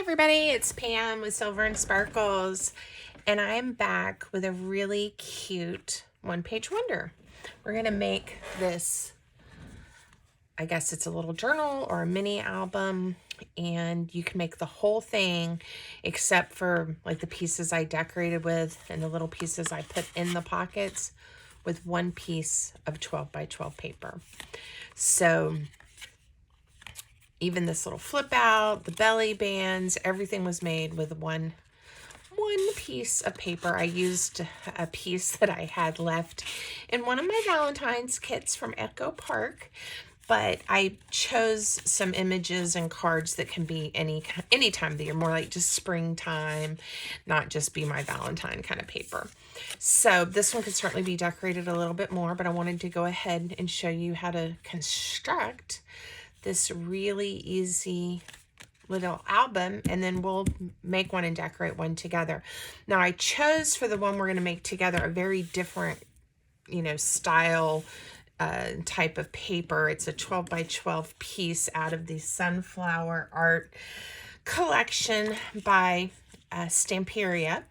Everybody, it's Pam with Silver and Sparkles, and I'm back with a really cute one-page wonder. We're going to make this, I guess it's a little journal or a mini album, and you can make the whole thing except for like the pieces I decorated with and the little pieces I put in the pockets with one piece of 12 by 12 paper. So even this little flip out, the belly bands, everything was made with one piece of paper. I used a piece that I had left in one of my Valentine's kits from Echo Park, but I chose some images and cards that can be any time of the year, more like just springtime, not just be my Valentine kind of paper. So this one could certainly be decorated a little bit more, but I wanted to go ahead and show you how to construct this really easy little album, and then we'll make one and decorate one together. Now I chose for the one we're going to make together a very different, style type of paper. It's a 12 by 12 piece out of the Sunflower Art collection by Stamperia,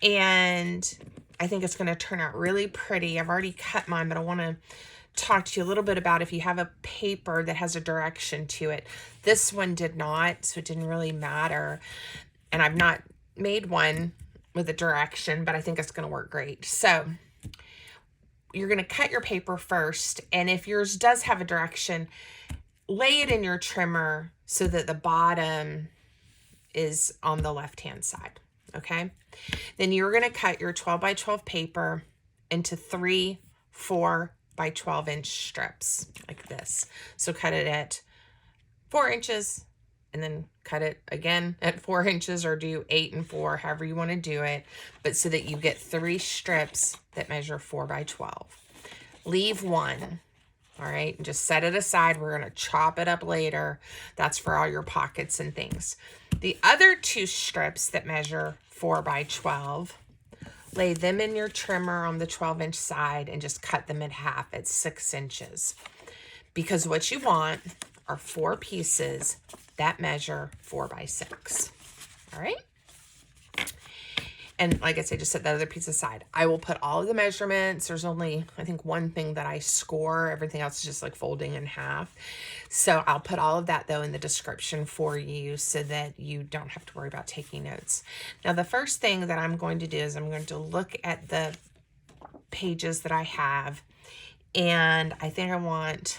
and I think it's going to turn out really pretty. I've already cut mine, but I want to talk to you a little bit about if you have a paper that has a direction to it. This one did not, so it didn't really matter. And I've not made one with a direction, but I think it's going to work great. So you're going to cut your paper first, and if yours does have a direction, lay it in your trimmer so that the bottom is on the left-hand side, okay? Then you're going to cut your 12 by 12 paper into 3, 4 by 12 inch strips like this. So cut it at 4 inches and then cut it again at 4 inches, or do 8 and 4, however you want to do it, but so that you get 3 strips that measure 4 by 12. Leave one, all right, and just set it aside. We're going to chop it up later. That's for all your pockets and things. The other 2 strips that measure 4 by 12, lay them in your trimmer on the 12-inch side and just cut them in half at 6 inches. Because what you want are 4 pieces that measure 4 by 6. All right? And like I said, just set that other piece aside. I will put all of the measurements. There's only, I think, one thing that I score. Everything else is just like folding in half. So I'll put all of that, though, in the description for you so that you don't have to worry about taking notes. Now, the first thing that I'm going to do is I'm going to look at the pages that I have. And I think I want...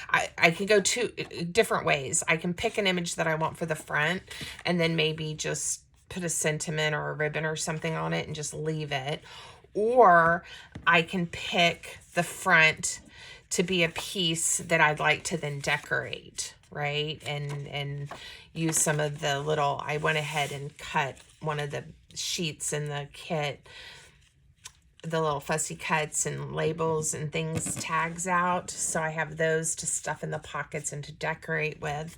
I can go 2 different ways. I can pick an image that I want for the front and then maybe just put a sentiment or a ribbon or something on it and just leave it. Or I can pick the front to be a piece that I'd like to then decorate, right? And use some of the little, I went ahead and cut one of the sheets in the kit, the little fussy cuts and labels and things, tags out. So I have those to stuff in the pockets and to decorate with.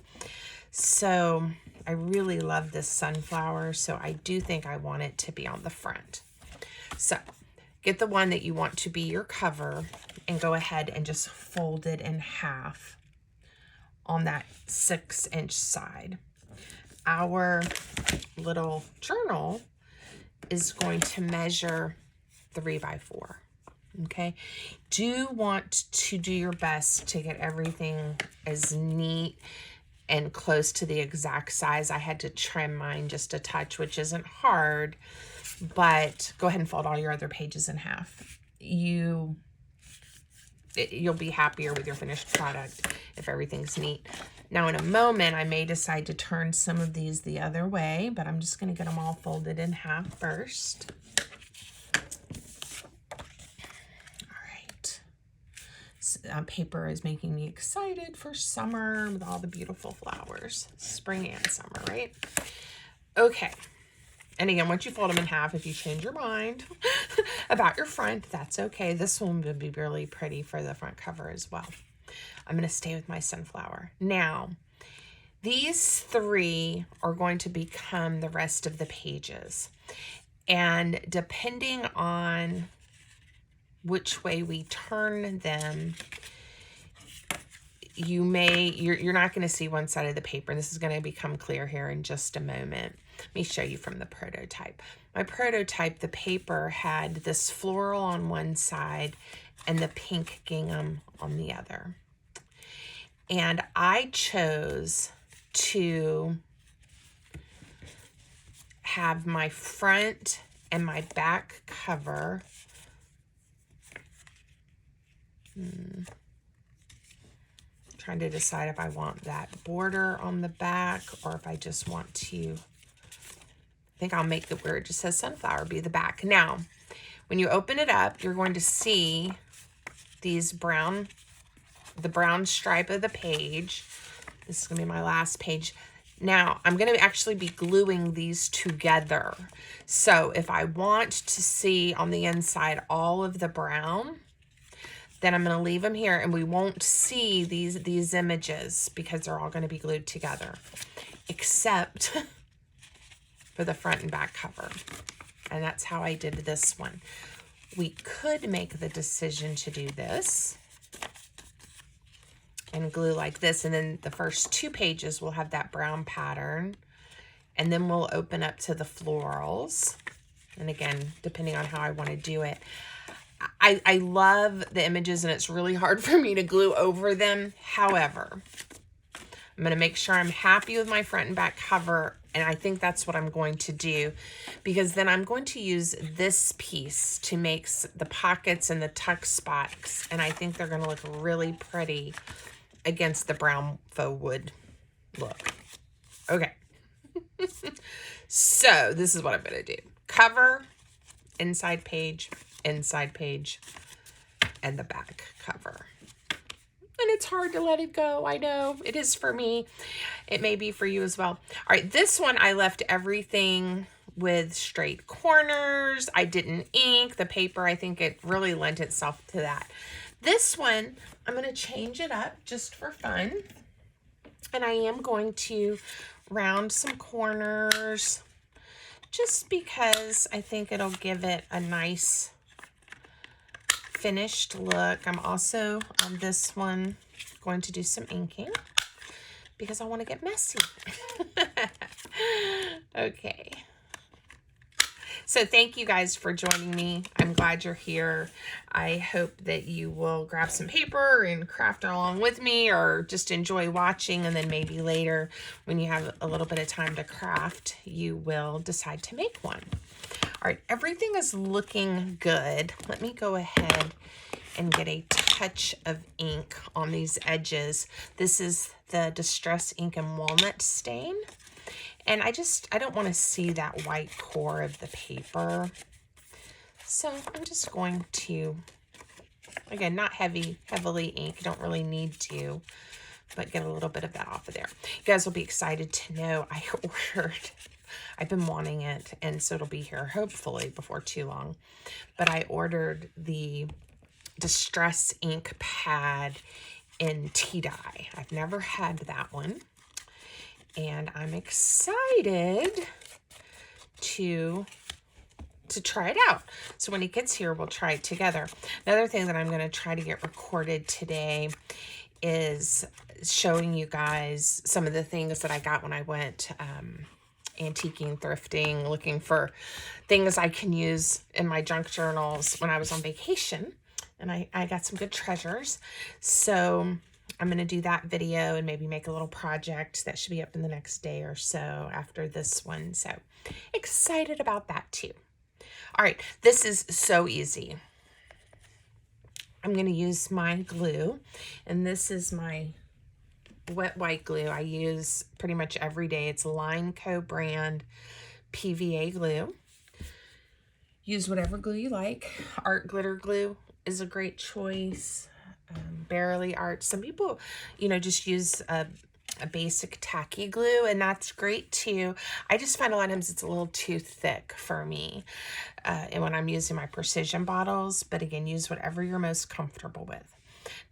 So I really love this sunflower, so I do think I want it to be on the front. So get the one that you want to be your cover and go ahead and just fold it in half on that 6-inch side. Our little journal is going to measure 3 by 4. Okay, do want to do your best to get everything as neat and close to the exact size. I had to trim mine just a touch, which isn't hard, but go ahead and fold all your other pages in half. You'll be happier with your finished product if everything's neat. Now in a moment, I may decide to turn some of these the other way, but I'm just going to get them all folded in half first. Paper is making me excited for summer with all the beautiful flowers. Spring and summer, right? Okay. And again, once you fold them in half, if you change your mind about your front, that's okay. This one would be really pretty for the front cover as well. I'm going to stay with my sunflower. Now, these 3 are going to become the rest of the pages. And depending on which way we turn them, you're not going to see one side of the paper. This is going to become clear here in just a moment. Let me show you from the prototype. My prototype, the paper had this floral on one side and the pink gingham on the other. And I chose to have my front and my back cover trying to decide if I want that border on the back or if I just want to, I think I'll make it where it just says sunflower be the back. Now, when you open it up, you're going to see these brown, the brown stripe of the page. This is going to be my last page. Now, I'm going to actually be gluing these together. So if I want to see on the inside all of the brown, then I'm going to leave them here and we won't see these images because they're all going to be glued together, except for the front and back cover. And that's how I did this one. We could make the decision to do this and glue like this, and then the first 2 pages will have that brown pattern, and then we'll open up to the florals. And again, depending on how I want to do it. I love the images and it's really hard for me to glue over them. However, I'm going to make sure I'm happy with my front and back cover, and I think that's what I'm going to do, because then I'm going to use this piece to make the pockets and the tuck spots, and I think they're going to look really pretty against the brown faux wood look. Okay. So this is what I'm going to do. Cover, inside page, and the back cover. And it's hard to let it go. I know it is for me. It may be for you as well. All right, this one I left everything with straight corners. I didn't ink the paper. I think it really lent itself to that. This one, I'm going to change it up just for fun. And I am going to round some corners just because I think it'll give it a nice finished look. I'm also on this one going to do some inking because I want to get messy. Okay. So thank you guys for joining me. I'm glad you're here. I hope that you will grab some paper and craft along with me, or just enjoy watching, and then maybe later when you have a little bit of time to craft, you will decide to make one. All right, everything is looking good. Let me go ahead and get a touch of ink on these edges. This is the Distress Ink and Walnut stain. And I don't want to see that white core of the paper. So I'm just going to, again, not heavily ink. You don't really need to, but get a little bit of that off of there. You guys will be excited to know I've been wanting it, and so it'll be here hopefully before too long. But I ordered the Distress Ink pad in tea dye. I've never had that one. And I'm excited to try it out. So when it gets here, we'll try it together. Another thing that I'm going to try to get recorded today is showing you guys some of the things that I got when I went antiquing, thrifting, looking for things I can use in my junk journals when I was on vacation. And I got some good treasures. So I'm going to do that video and maybe make a little project that should be up in the next day or so after this one. So excited about that too. All right, this is so easy. I'm going to use my glue, and this is my wet white glue I use pretty much every day. It's Line Co brand PVA glue. Use whatever glue you like. Art glitter glue is a great choice. Barely Art. Some people, just use a basic tacky glue, and that's great too. I just find a lot of times it's a little too thick for me and when I'm using my precision bottles, but again, use whatever you're most comfortable with.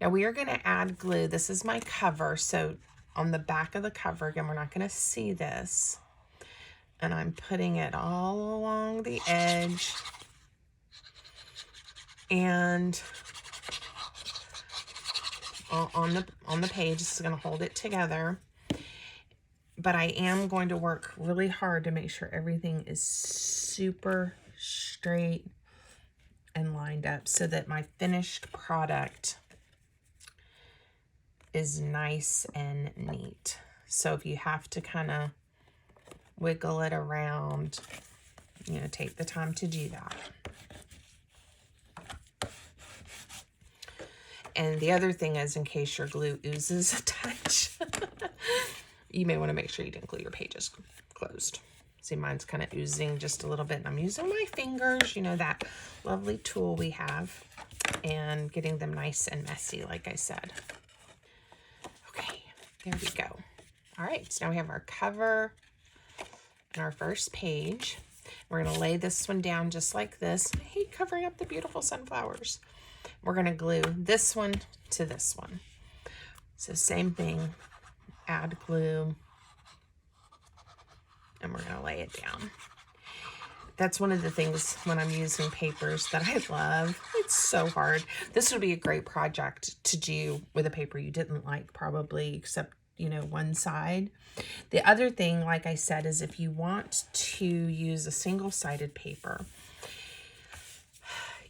Now we are going to add glue. This is my cover, so on the back of the cover, again, we're not going to see this, and I'm putting it all along the edge, and on the page. This is going to hold it together. But I am going to work really hard to make sure everything is super straight and lined up so that my finished product is nice and neat. So if you have to kind of wiggle it around, you know, take the time to do that. And the other thing is, in case your glue oozes a touch, you may want to make sure you didn't glue your pages closed. See, mine's kind of oozing just a little bit, and I'm using my fingers, you know, that lovely tool we have, and getting them nice and messy, like I said. Okay, there we go. All right, so now we have our cover and our first page. We're going to lay this one down just like this. I hate covering up the beautiful sunflowers. We're going to glue this one to this one. So same thing, add glue, and we're going to lay it down. That's one of the things when I'm using papers that I love. It's so hard. This would be a great project to do with a paper you didn't like, probably, except, you know, one side. The other thing, like I said, is if you want to use a single-sided paper,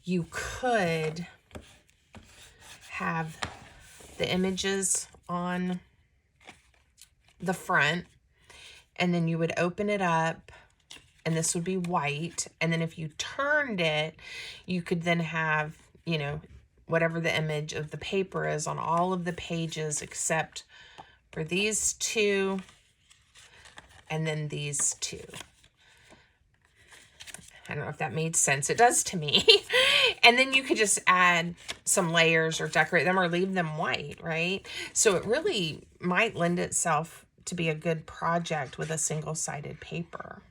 you could have the images on the front, and then you would open it up, and this would be white, and then if you turned it, you could then have, you know, whatever the image of the paper is on all of the pages except for these two and then these two. I don't know if that made sense. It does to me. And then you could just add some layers or decorate them or leave them white, right? So it really might lend itself to be a good project with a single-sided paper.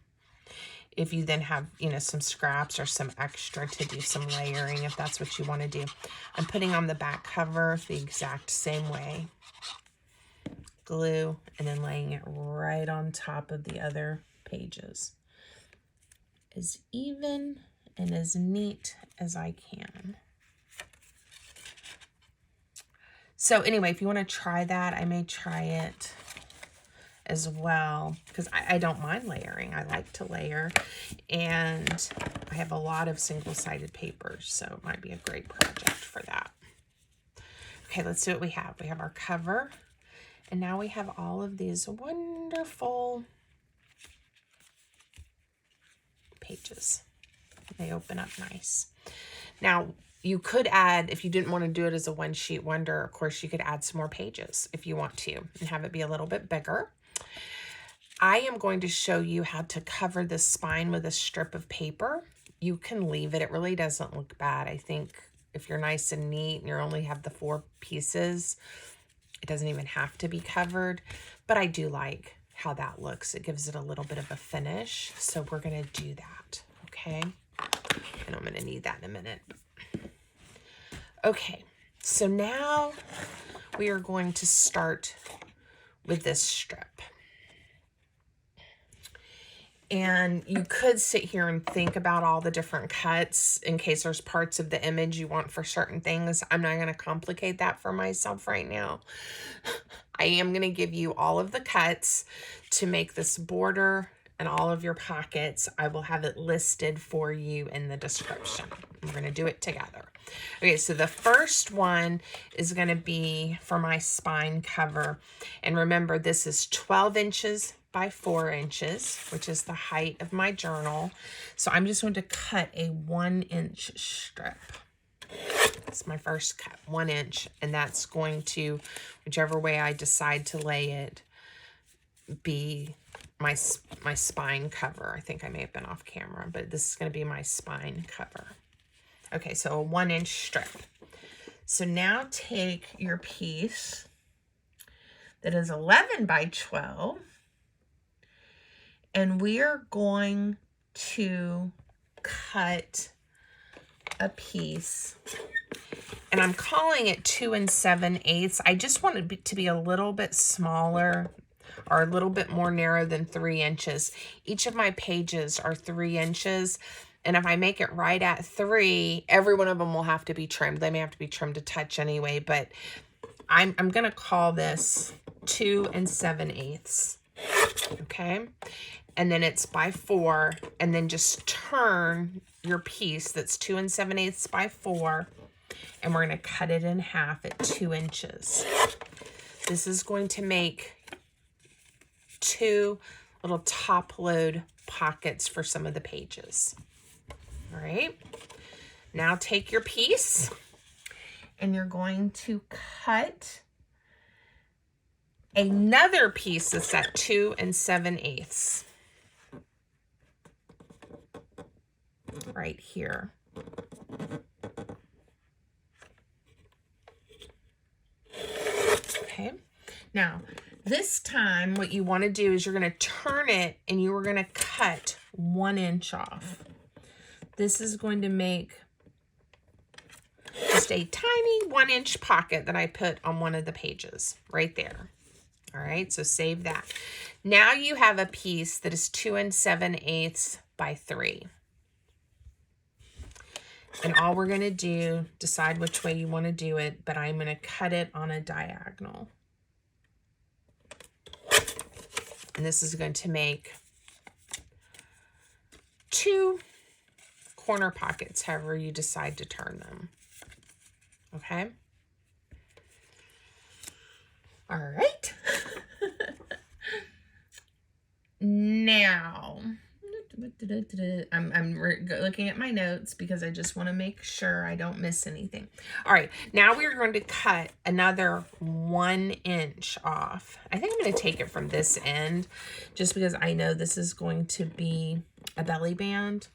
If you then have, you know, some scraps or some extra to do some layering, if that's what you want to do. I'm putting on the back cover the exact same way. Glue, and then laying it right on top of the other pages. As even and as neat as I can. So anyway, if you want to try that, I may try it as well, because I don't mind layering. I like to layer, and I have a lot of single-sided papers, so it might be a great project for that. Okay, let's see what we have. We have our cover, and now we have all of these wonderful pages. They open up nice. Now, you could add, if you didn't want to do it as a one-sheet wonder, of course, you could add some more pages if you want to and have it be a little bit bigger. I am going to show you how to cover this spine with a strip of paper. You can leave it. It really doesn't look bad. I think if you're nice and neat and you only have the 4 pieces, it doesn't even have to be covered. But I do like how that looks. It gives it a little bit of a finish. So we're going to do that, okay? And I'm going to need that in a minute. Okay, so now we are going to start with this strip. And you could sit here and think about all the different cuts in case there's parts of the image you want for certain things. I'm not going to complicate that for myself right now. I am going to give you all of the cuts to make this border and all of your pockets. I will have it listed for you in the description. We're going to do it together. Okay, so the first one is going to be for my spine cover. And remember, this is 12 inches by 4 inches, which is the height of my journal. So I'm just going to cut a 1-inch strip. It's my first cut, 1 inch. And that's going to, whichever way I decide to lay it, be my spine cover. I think I may have been off camera, but this is going to be my spine cover. Okay, so a 1-inch strip. So now take your piece that is 11 by 12, and we are going to cut a piece, and I'm calling it 2 7/8. I just want it to be a little bit smaller or a little bit more narrow than 3 inches. Each of my pages are 3 inches. And if I make it right at 3, every one of them will have to be trimmed. They may have to be trimmed a touch anyway, but I'm going to call this 2 7/8. Okay. And then it's by 4, and then just turn your piece that's 2 7/8 by 4, and we're going to cut it in half at 2 inches. This is going to make 2 little top load pockets for some of the pages. All right. Now take your piece and you're going to cut another piece that's at 2 7/8. Right here. Okay. Now, this time what you want to do is you're going to turn it and you are going to cut 1 inch off. This is going to make just a tiny 1 inch pocket that I put on one of the pages right there. All right, so save that. Now you have a piece that is 2 7/8 by 3. And all we're going to do, decide which way you want to do it, but I'm going to cut it on a diagonal. And this is going to make 2 corner pockets, however you decide to turn them. Okay? All right. Now, I'm looking at my notes because I just want to make sure I don't miss anything. All right, now we're going to cut another 1 inch off. I think I'm going to take it from this end just because I know this is going to be a belly band.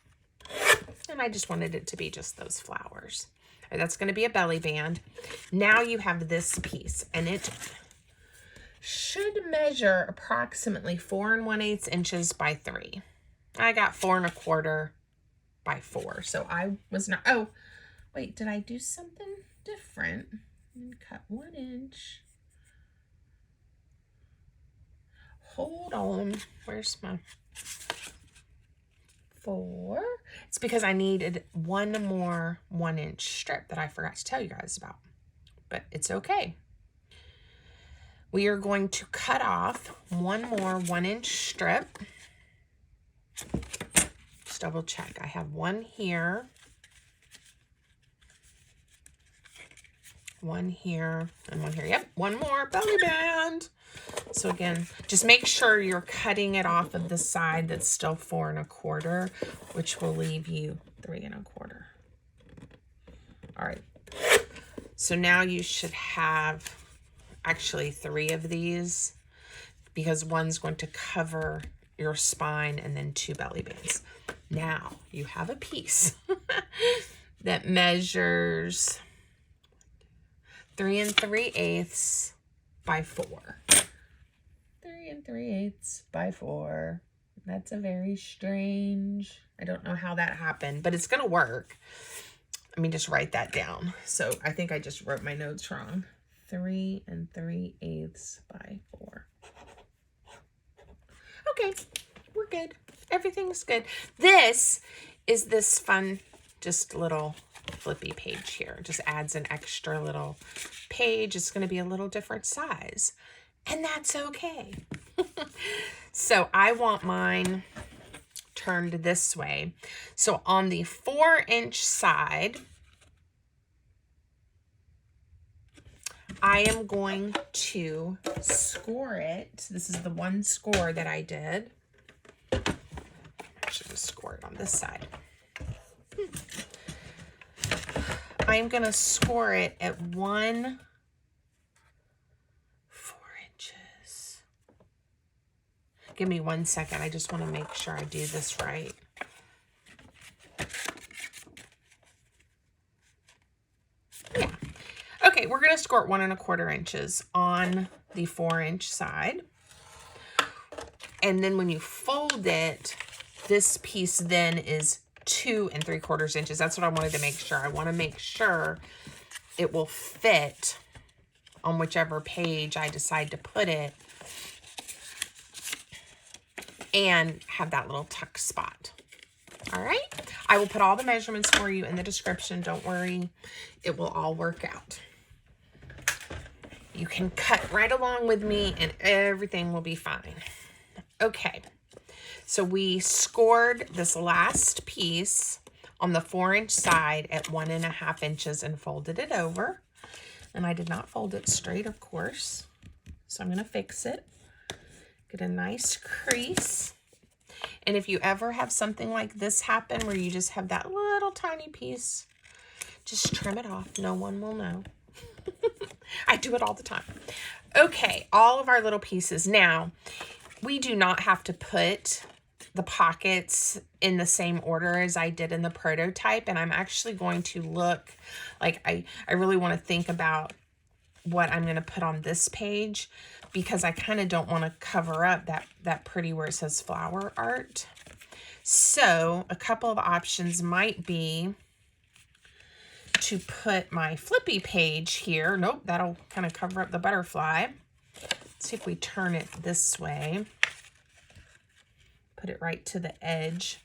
And I just wanted it to be just those flowers. All right, that's going to be a belly band. Now you have this piece, and it should measure approximately 4 1/8 inches by 3. I got 4 1/4 by 4. So I was not, oh, wait, did I do something different? Cut 1 inch. Hold on. Where's my 4? It's because I needed one more 1 inch strip that I forgot to tell you guys about, but it's okay. We are going to cut off one more 1 inch strip. Just double check. I have one here, one here, and one here. Yep, one more belly band. So again, just make sure you're cutting it off of the side that's still 4 1/4, which will leave you 3 1/4. All right. So now you should have actually 3 of these because one's going to cover your spine and then 2 belly bands. Now you have a piece that measures 3 3/8 by 4. 3 3/8 by 4. That's a very strange, I don't know how that happened, but it's going to work. Let me just write that down. So I think I just wrote my notes wrong. 3 3/8 by 4. Okay, we're good. Everything's good. This is this fun, just little flippy page here. Just adds an extra little page. It's going to be a little different size, and that's okay. So I want mine turned this way. So on the 4 inch side, I am going to score it. This is the one score that I did. I should just score it on this side. I'm going to score it at 1 4 inches. Give me 1 second. I just want to make sure I do this right. Yeah. Okay, we're going to score 1 1/4 inches on the 4 inch side. And then when you fold it, this piece then is 2 3/4 inches. That's what I wanted to make sure. I want to make sure it will fit on whichever page I decide to put it and have that little tuck spot. All right. I will put all the measurements for you in the description. Don't worry. It will all work out. you can cut right along with me and everything will be fine. Okay, so we scored this last piece on the 4-inch side at 1.5 inches and folded it over. And I did not fold it straight, of course. So I'm going to fix it. Get a nice crease. And if you ever have something like this happen where you just have that little tiny piece, just trim it off. No one will know. I do it all the time. Okay, all of our little pieces. Now, we do not have to put the pockets in the same order as I did in the prototype. And I'm actually going to look, like I really want to think about what I'm going to put on this page, because I kind of don't want to cover up that pretty where it says flower art. So a couple of options might be to put my flippy page here. Nope, that'll kind of cover up the butterfly. Let's see if we turn it this way. Put it right to the edge.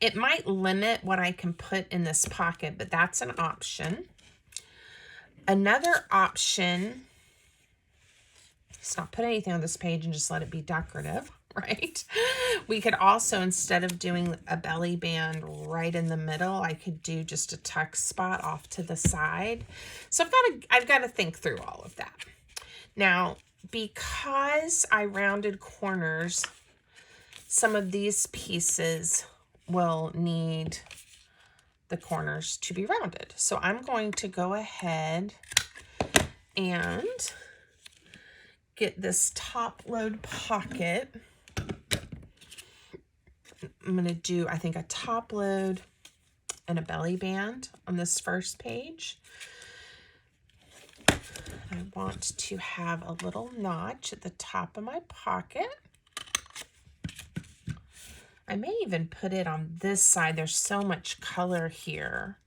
It might limit what I can put in this pocket, but that's an option. Another option, let's not put anything on this page and just let it be decorative, right? We could also, instead of doing a belly band right in the middle, I could do just a tuck spot off to the side. So I've got to think through all of that. Now, because I rounded corners, some of these pieces will need the corners to be rounded. So I'm going to go ahead and get this top load pocket. I'm going to do, I think, a top load and a belly band on this first page. I want to have a little notch at the top of my pocket. I may even put it on this side. There's so much color here.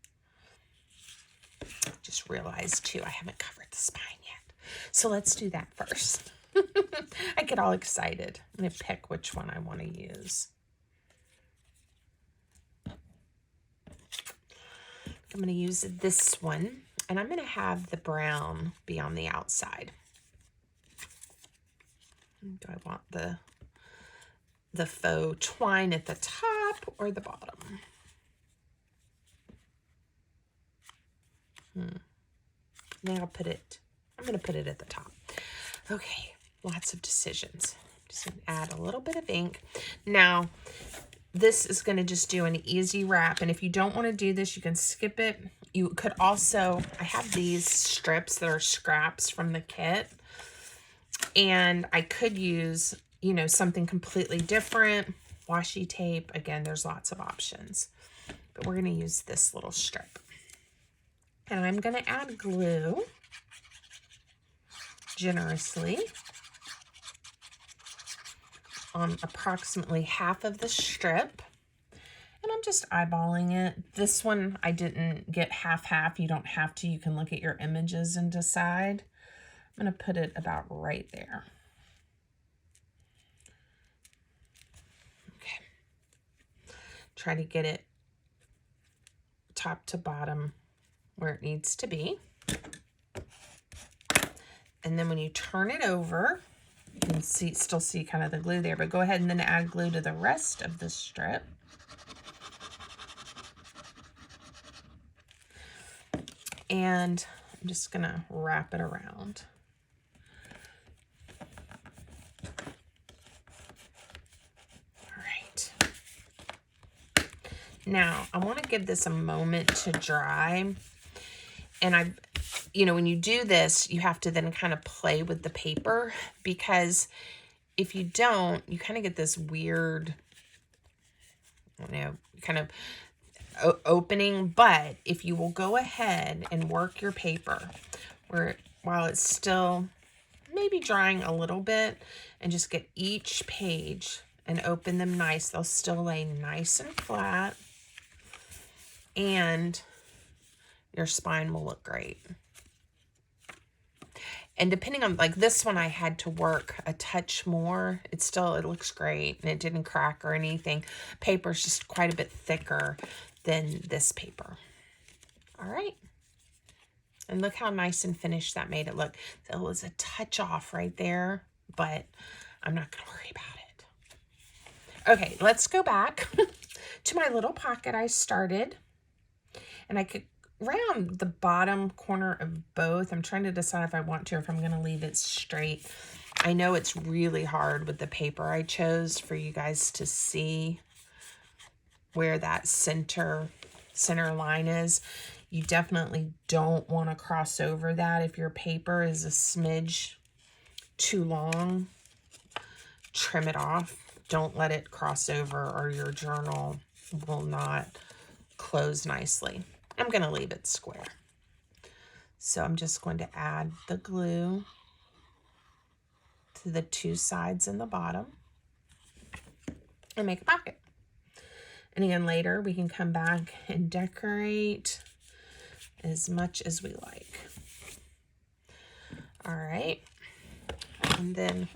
Just realized too, I haven't covered the spine yet. So let's do that first. I get all excited. I'm going to pick which one I want to use. I'm going to use this one, and I'm going to have the brown be on the outside. Do I want the faux twine at the top or the bottom? Then I'm going to put it at the top. Okay, lots of decisions. Just going to add a little bit of ink. Now, this is going to just do an easy wrap. And if you don't want to do this, you can skip it. You could also, I have these strips that are scraps from the kit. And I could use, you know, something completely different. Washi tape. Again, there's lots of options. But we're going to use this little strip. And I'm going to add glue generously on approximately half of the strip. And I'm just eyeballing it. This one, I didn't get half-half. You don't have to. You can look at your images and decide. I'm going to put it about right there. Okay. Try to get it top to bottom where it needs to be. And then when you turn it over, you can still see kind of the glue there, but go ahead and then add glue to the rest of the strip. And I'm just going to wrap it around. All right. Now, I want to give this a moment to dry. And you know, when you do this, you have to then kind of play with the paper, because if you don't, you kind of get this weird, you know, kind of opening. But if you will go ahead and work your paper while it's still maybe drying a little bit, and just get each page and open them nice, they'll still lay nice and flat, and your spine will look great. And depending on, like this one, I had to work a touch more. It looks great, and it didn't crack or anything. Paper's just quite a bit thicker than this paper. All right. And look how nice and finished that made it look. So it was a touch off right there, but I'm not going to worry about it. Okay, let's go back to my little pocket I started. And I could round the bottom corner of both. I'm trying to decide if I want to or if I'm going to leave it straight. I know it's really hard with the paper I chose for you guys to see where that center line is. You definitely don't want to cross over that. If your paper is a smidge too long, trim it off. Don't let it cross over or your journal will not close nicely. I'm going to leave it square. So I'm just going to add the glue to the two sides and the bottom and make a pocket. And again, later we can come back and decorate as much as we like. All right. And then,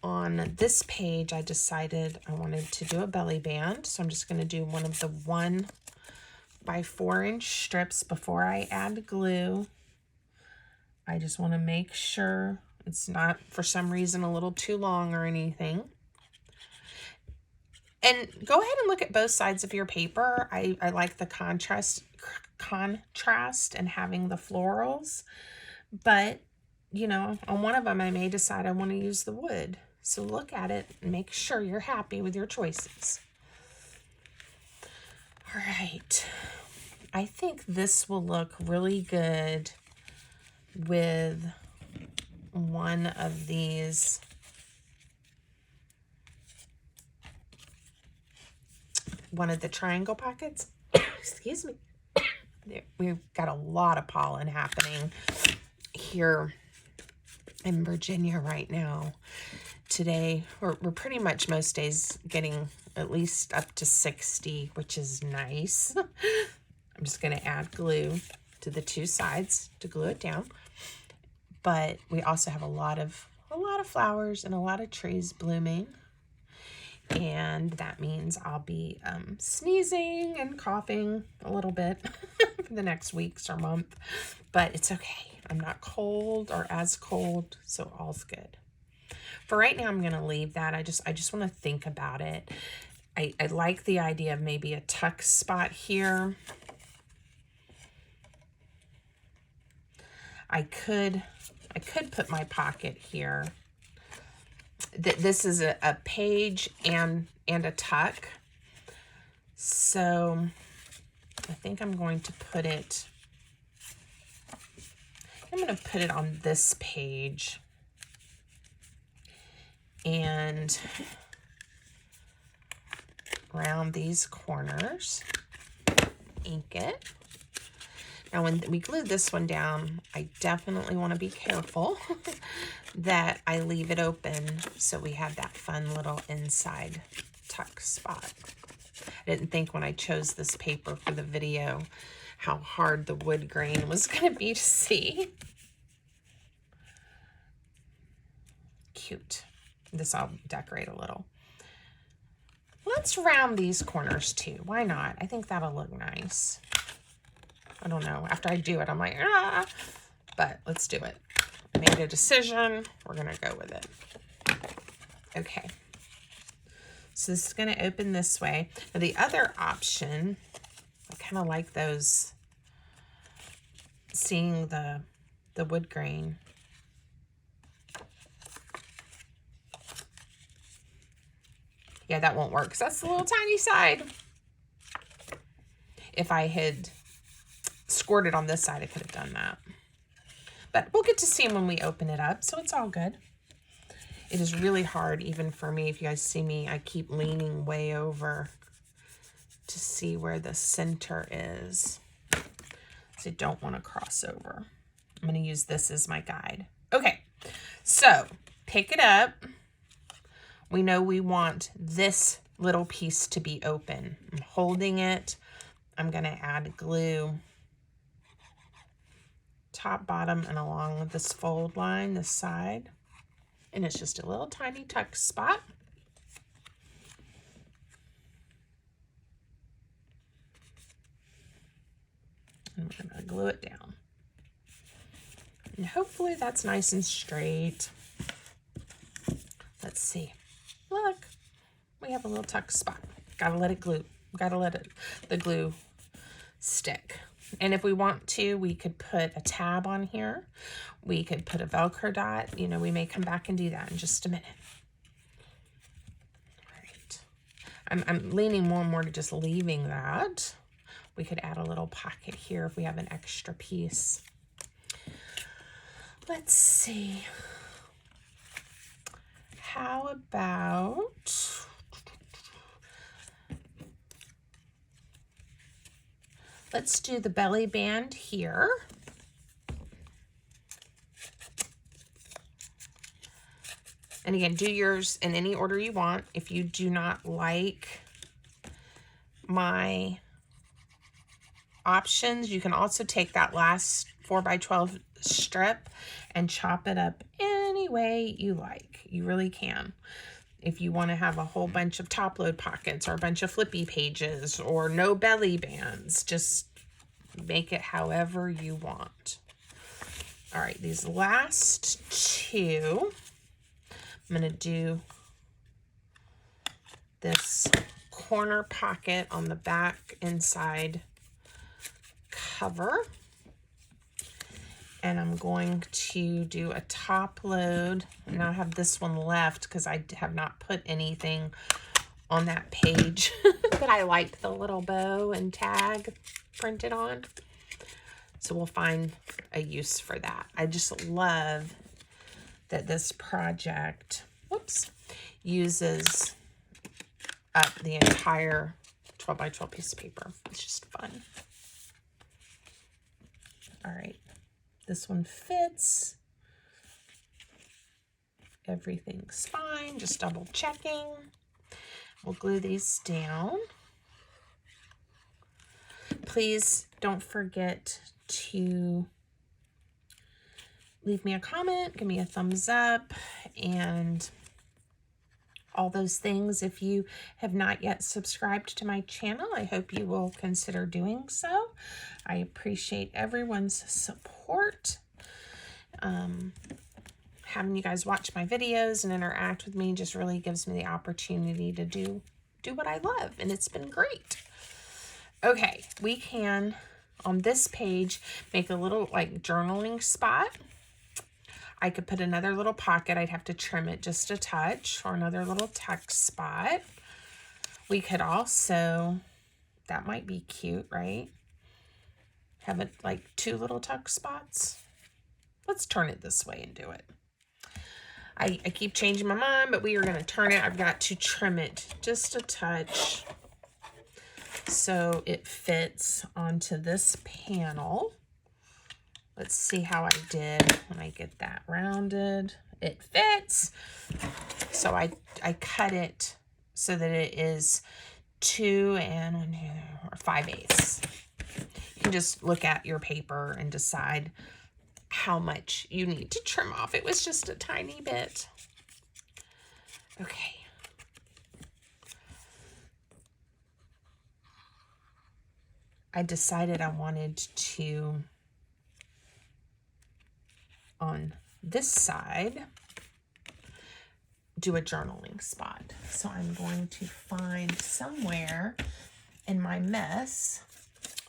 on this page, I decided I wanted to do a belly band. So I'm just going to do one of the 1 by 4 inch strips before I add glue. I just want to make sure it's not, for some reason, a little too long or anything. And go ahead and look at both sides of your paper. I like the contrast and having the florals. But, you know, on one of them, I may decide I want to use the wood. So look at it and make sure you're happy with your choices. All right. I think this will look really good with one of these the triangle pockets. Excuse me. We've got a lot of pollen happening here in Virginia right now. Today, we're pretty much most days getting at least up to 60, which is nice. I'm just going to add glue to the two sides to glue it down. But we also have a lot of flowers and a lot of trees blooming. And that means I'll be sneezing and coughing a little bit for the next weeks or month. But it's okay. I'm not cold or as cold, so all's good. For right now, I'm going to leave that. I just want to think about it. I like the idea of maybe a tuck spot here. I could put my pocket here. This is a page and a tuck. So I think I'm going to put it, on this page. And round these corners, ink it. Now, when we glue this one down, I definitely want to be careful that I leave it open so we have that fun little inside tuck spot. I didn't think when I chose this paper for the video how hard the wood grain was going to be to see. Cute. This I'll decorate a little. Let's round these corners too. Why not? I think that'll look nice. I don't know. After I do it, I'm like, but let's do it. I made a decision. We're going to go with it. Okay. So this is going to open this way. Now the other option, I kind of like those, seeing the wood grain. Yeah, that won't work because that's the little tiny side. If I had scored it on this side, I could have done that. But we'll get to see them when we open it up, so it's all good. It is really hard, even for me. If you guys see me, I keep leaning way over to see where the center is. So I don't want to cross over. I'm going to use this as my guide. Okay, so pick it up. We know we want this little piece to be open. I'm holding it. I'm going to add glue top, bottom, and along this fold line, this side. And it's just a little tiny tuck spot. And we're going to glue it down. And hopefully that's nice and straight. Let's see. Look, we have a little tuck spot. Gotta let it glue. Gotta let the glue stick. And if we want to, we could put a tab on here. We could put a Velcro dot. You know, we may come back and do that in just a minute. All right. I'm leaning more and more to just leaving that. We could add a little pocket here if we have an extra piece. Let's see. How about... let's do the belly band here. And again, do yours in any order you want. If you do not like my options, you can also take that last 4x12 strip and chop it up any way you like. You really can. If you want to have a whole bunch of top load pockets or a bunch of flippy pages or no belly bands, just make it however you want. All right, these last two, I'm going to do this corner pocket on the back inside cover. And I'm going to do a top load. And I have this one left because I have not put anything on that page that I liked the little bow and tag printed on. So we'll find a use for that. I just love that this project, whoops, uses up the entire 12x12 piece of paper. It's just fun. All right. This one fits. Everything's fine. Just double checking. We'll glue these down. Please don't forget to leave me a comment, give me a thumbs up, and all those things. If you have not yet subscribed to my channel, I hope you will consider doing so. I appreciate everyone's support. Having you guys watch my videos and interact with me just really gives me the opportunity to do what I love, and it's been great. Okay, we can, on this page, make a little like journaling spot. I could put another little pocket. I'd have to trim it just a touch, or another little tuck spot. We could also, that might be cute, right? Have it like two little tuck spots. Let's turn it this way and do it. I keep changing my mind, but we are going to turn it. I've got to trim it just a touch so it fits onto this panel. Let's see how I did when I get that rounded. It fits. So I cut it so that it is 2 5/8. You can just look at your paper and decide how much you need to trim off. It was just a tiny bit. Okay. I decided I wanted to, on this side, do a journaling spot. So I'm going to find somewhere in my mess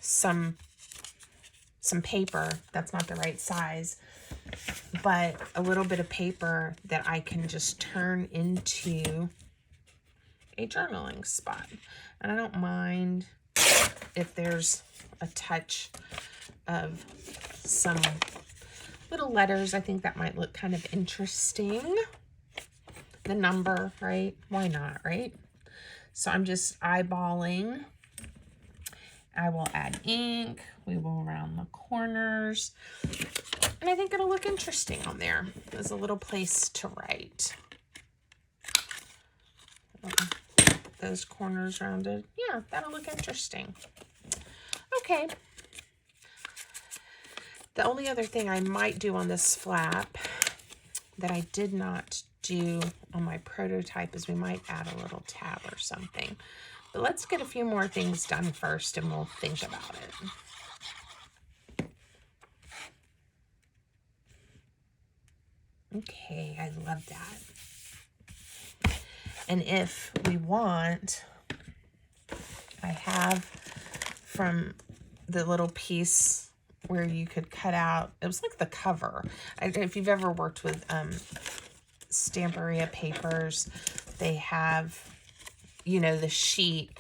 some paper that's not the right size, but a little bit of paper that I can just turn into a journaling spot. And I don't mind if there's a touch of some little letters. I think that might look kind of interesting. The number, right? Why not, right? So I'm just eyeballing. I will add ink. We will round the corners. And I think it'll look interesting on there. There's a little place to write. Those corners rounded. Yeah, that'll look interesting. Okay. The only other thing I might do on this flap that I did not do on my prototype is we might add a little tab or something. But let's get a few more things done first and we'll think about it. Okay, I love that. And if we want, I have from the little piece where you could cut out, it was like the cover. If you've ever worked with Stamperia papers, they have, you know, the sheet,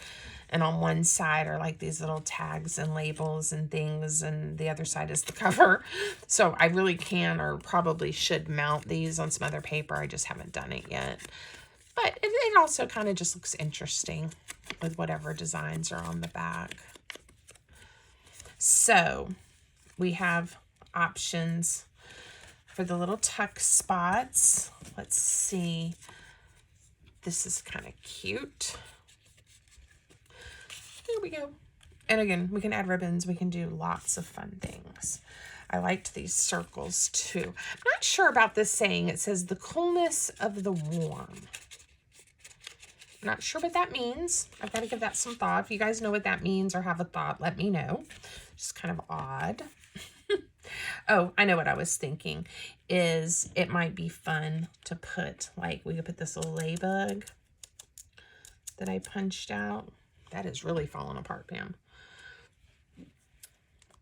and on one side are like these little tags and labels and things, and the other side is the cover. So I really can or probably should mount these on some other paper. I just haven't done it yet. But it also kind of just looks interesting with whatever designs are on the back. So we have options for the little tuck spots. Let's see. This is kind of cute. Here we go. And again, we can add ribbons. We can do lots of fun things. I liked these circles too. I'm not sure about this saying. It says the coolness of the warm. I'm not sure what that means. I've got to give that some thought. If you guys know what that means or have a thought, let me know. Just kind of odd. Oh, I know what I was thinking is it might be fun to put, like, we could put this little ladybug that I punched out. That is really falling apart, Pam.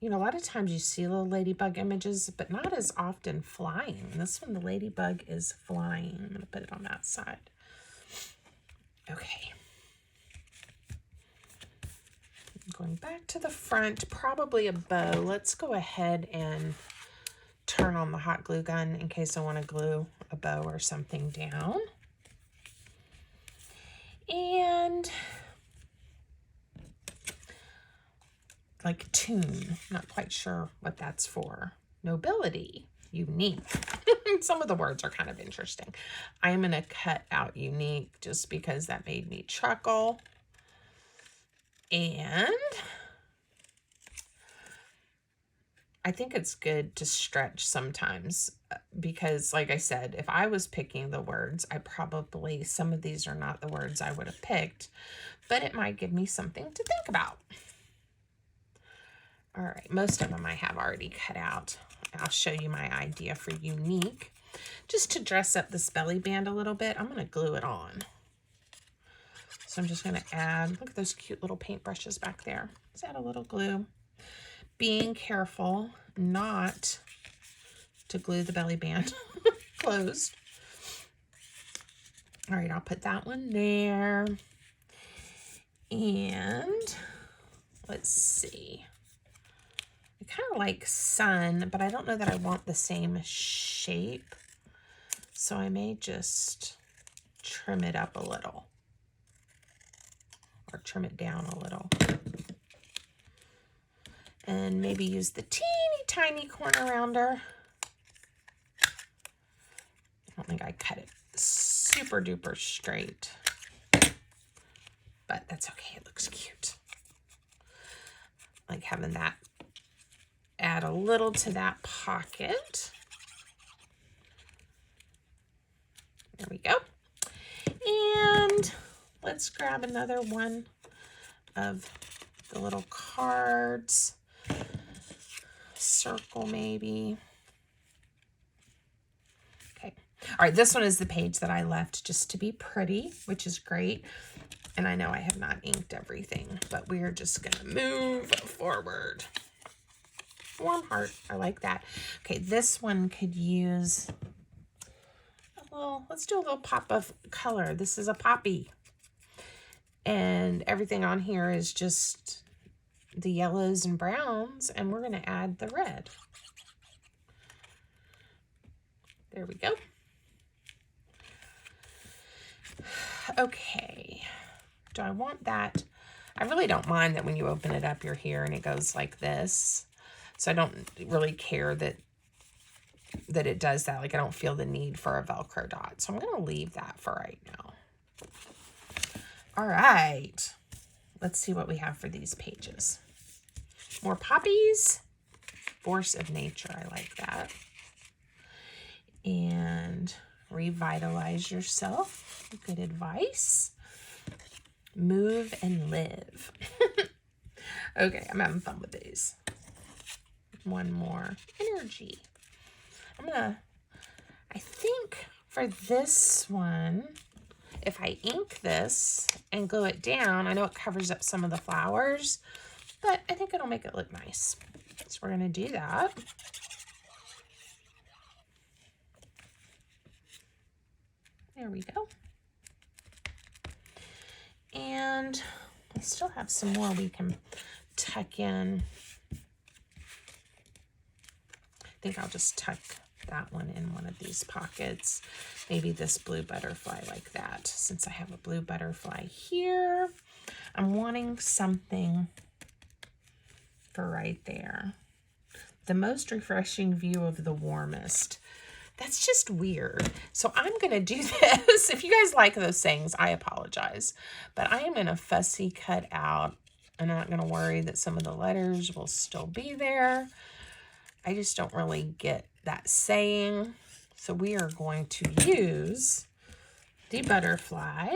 You know, a lot of times you see little ladybug images, but not as often flying. This one, the ladybug is flying. I'm going to put it on that side. Okay. Going back to the front, probably a bow. Let's go ahead and turn on the hot glue gun in case I want to glue a bow or something down. And like tune, not quite sure what that's for. Nobility, unique. Some of the words are kind of interesting. I'm going to cut out unique just because that made me chuckle. And I think it's good to stretch sometimes because, like I said, if I was picking the words, some of these are not the words I would have picked, but it might give me something to think about. All right, most of them I have already cut out. I'll show you my idea for unique. Just to dress up this belly band a little bit, I'm going to glue it on. So I'm just going to add, look at those cute little paintbrushes back there. Let's add a little glue. Being careful not to glue the belly band closed. All right, I'll put that one there. And let's see. I kind of like sun, but I don't know that I want the same shape. So I may just trim it up a little. Or trim it down a little. And maybe use the teeny tiny corner rounder. I don't think I cut it super duper straight. But that's okay, it looks cute. Like having that add a little to that pocket. There we go. And let's grab another one of the little cards. Circle maybe. Okay. All right, this one is the page that I left just to be pretty, which is great. And I know I have not inked everything, but we're just going to move forward. Warm heart. I like that. Okay, this one could use a little, let's do a little pop of color. This is a poppy. And everything on here is just the yellows and browns, and we're going to add the red. There we go. Okay. Do I want that? I really don't mind that when you open it up, you're here and it goes like this. So I don't really care that it does that. Like, I don't feel the need for a Velcro dot. So I'm going to leave that for right now. All right. Let's see what we have for these pages. More poppies. Force of nature. I like that. And revitalize yourself. Good advice. Move and live. Okay, I'm having fun with these. One more. Energy. I I think for this one, if I ink this and glue it down, I know it covers up some of the flowers, but I think it'll make it look nice. So we're going to do that. There we go. And I still have some more we can tuck in. I think I'll just tuck that one in one of these pockets. Maybe this blue butterfly like that. Since I have a blue butterfly here, I'm wanting something for right there. The most refreshing view of the warmest. That's just weird. So I'm going to do this. If you guys like those sayings, I apologize. But I am going to fussy cut out. I'm not going to worry that some of the letters will still be there. I just don't really get that saying. So we are going to use the butterfly.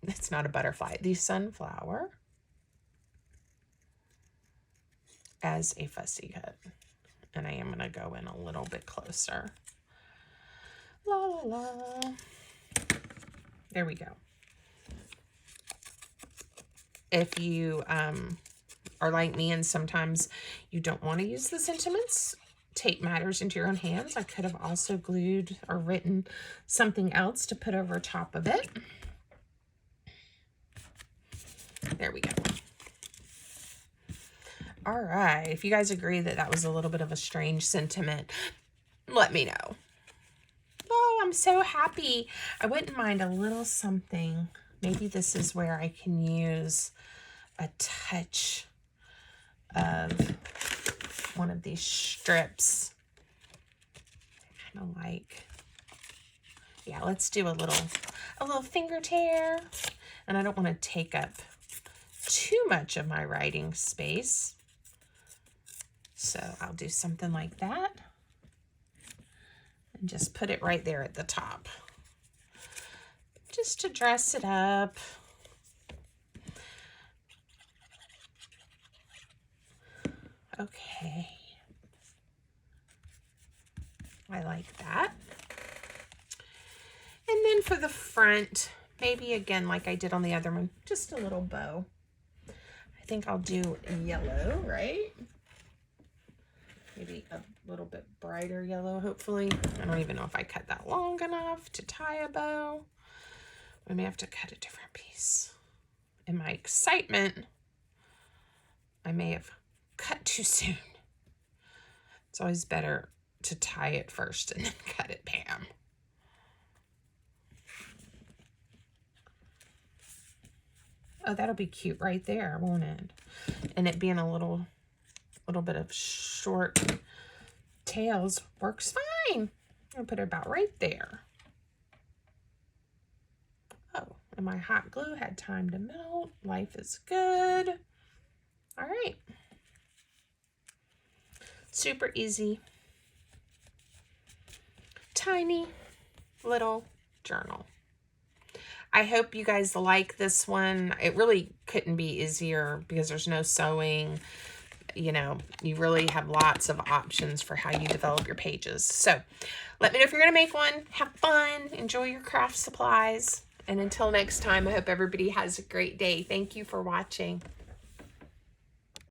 It's not a butterfly. The sunflower as a fussy cut. And I am going to go in a little bit closer. La la la. There we go. If you are like me and sometimes you don't want to use the sentiments, take matters into your own hands. I could have also glued or written something else to put over top of it. There we go. All right. If you guys agree that that was a little bit of a strange sentiment, let me know. Oh, I'm so happy. I wouldn't mind a little something. Maybe this is where I can use a touch of one of these strips. Kind of like, yeah, let's do a little finger tear. And I don't want to take up too much of my writing space. So I'll do something like that. And just put it right there at the top. Just to dress it up. Okay. I like that. And then for the front, maybe again, like I did on the other one, just a little bow. I think I'll do yellow, right? Maybe a little bit brighter yellow, hopefully. I don't even know if I cut that long enough to tie a bow. We may have to cut a different piece. In my excitement, I may have cut too soon. It's always better to tie it first and then cut it, Pam. Oh, that'll be cute right there, won't it? And it being a little bit of short tails works fine. I'll put it about right there. Oh, and my hot glue had time to melt. Life is good. All right. Super easy. Tiny little journal. I hope you guys like this one. It really couldn't be easier because there's no sewing. You know, you really have lots of options for how you develop your pages. So let me know if you're going to make one. Have fun. Enjoy your craft supplies. And until next time, I hope everybody has a great day. Thank you for watching.